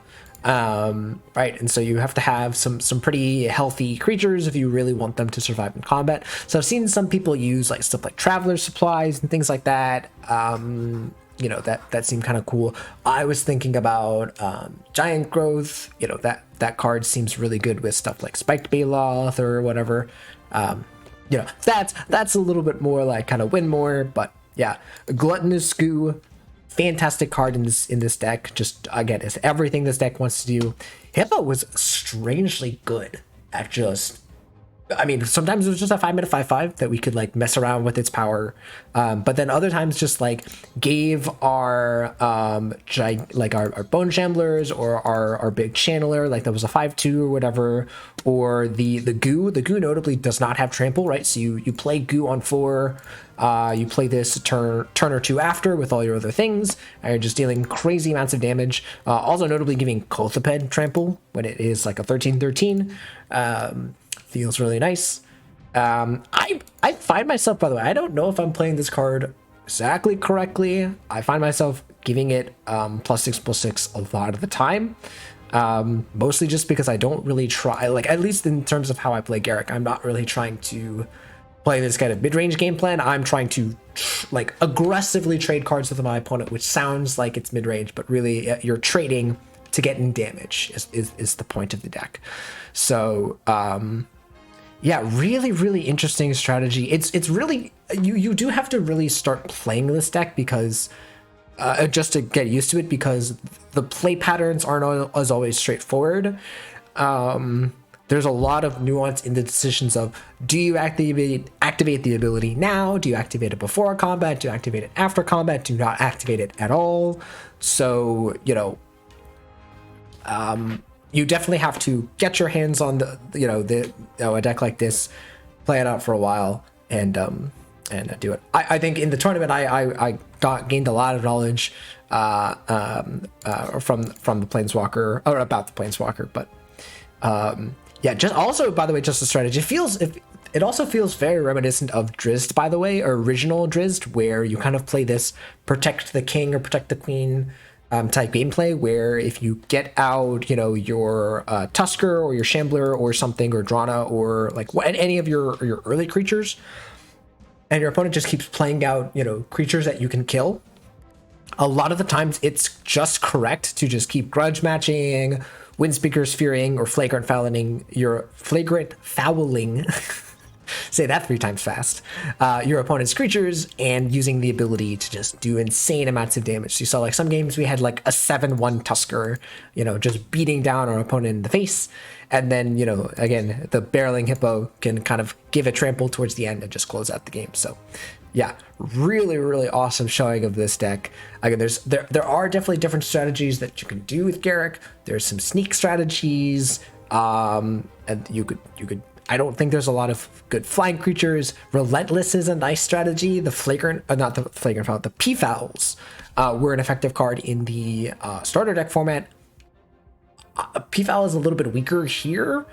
Right, and so you have to have some pretty healthy creatures if you really want them to survive in combat. So I've seen some people use like stuff like Traveler Supplies and things like that. You know, that seemed kind of cool. I was thinking about Giant Growth. You know, that card seems really good with stuff like Spiked Baloth or whatever. You know, that's a little bit more like kind of win more, but yeah, Gluttonous Goo, fantastic card in this deck. Just again, it's everything this deck wants to do. Hippo was strangely good at just, I mean, sometimes it was just a 5-minute 5/5 that we could like mess around with its power, but then other times just like gave our our Bone Shamblers or our big channeler, like that was a 5/2 or whatever, or the Goo. The Goo notably does not have trample, right? So you play Goo on 4, you play this a turn or 2 after with all your other things, and you're just dealing crazy amounts of damage. Also notably giving Kothophed trample when it is like a 13/13. Feels really nice. I find myself, by the way, I don't know if I'm playing this card exactly correctly. I find myself giving it +6/+6 a lot of the time. Mostly just because I don't really try, like at least in terms of how I play Garruk, I'm not really trying to play this kind of mid-range game plan. I'm trying to like aggressively trade cards with my opponent, which sounds like it's mid-range, but really you're trading to get in damage is the point of the deck. So yeah, really, really interesting strategy. It's really, you do have to really start playing this deck because just to get used to it, because the play patterns aren't as always straightforward. There's a lot of nuance in the decisions of, do you activate the ability now? Do you activate it before combat? Do you activate it after combat? Do you not activate it at all? So, you know, you definitely have to get your hands on a deck like this, play it out for a while, and do it. I think in the tournament I gained a lot of knowledge from the Planeswalker, or about the Planeswalker, but yeah, just also, by the way, just the strategy, it also feels very reminiscent of Drizzt, by the way, or original Drizzt, where you kind of play this protect the king or protect the queen type gameplay, where if you get out, you know, your Tusker or your Shambler or something, or Drana, or like any of your early creatures, and your opponent just keeps playing out, you know, creatures that you can kill, a lot of the times it's just correct to just keep grudge matching, Wildspeaker spheering, or flagrant fouling say that 3 times fast, your opponent's creatures, and using the ability to just do insane amounts of damage. So you saw like some games we had like a 7-1 Tusker, you know, just beating down our opponent in the face. And then, you know, again, the barreling Hippo can kind of give a trample towards the end and just close out the game. So yeah, really, really awesome showing of this deck. Again, there are definitely different strategies that you can do with Garruk. There's some sneak strategies, and you could I don't think there's a lot of good flying creatures. Relentless is a nice strategy. The flagrant, not the flagrant foul, the P-Fouls were an effective card in the starter deck format. P-Foul is a little bit weaker here,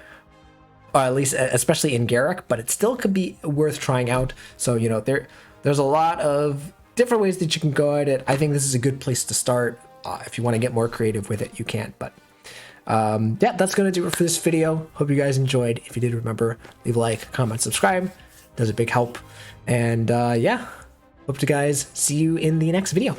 at least especially in Garruk, but it still could be worth trying out. So, you know, there's a lot of different ways that you can go at it. I think this is a good place to start. If you want to get more creative with it, you can, but yeah, that's gonna do it for this video. Hope you guys enjoyed. If you did, remember, leave a like, comment, subscribe. Does a big help. And yeah, hope to guys see you in the next video.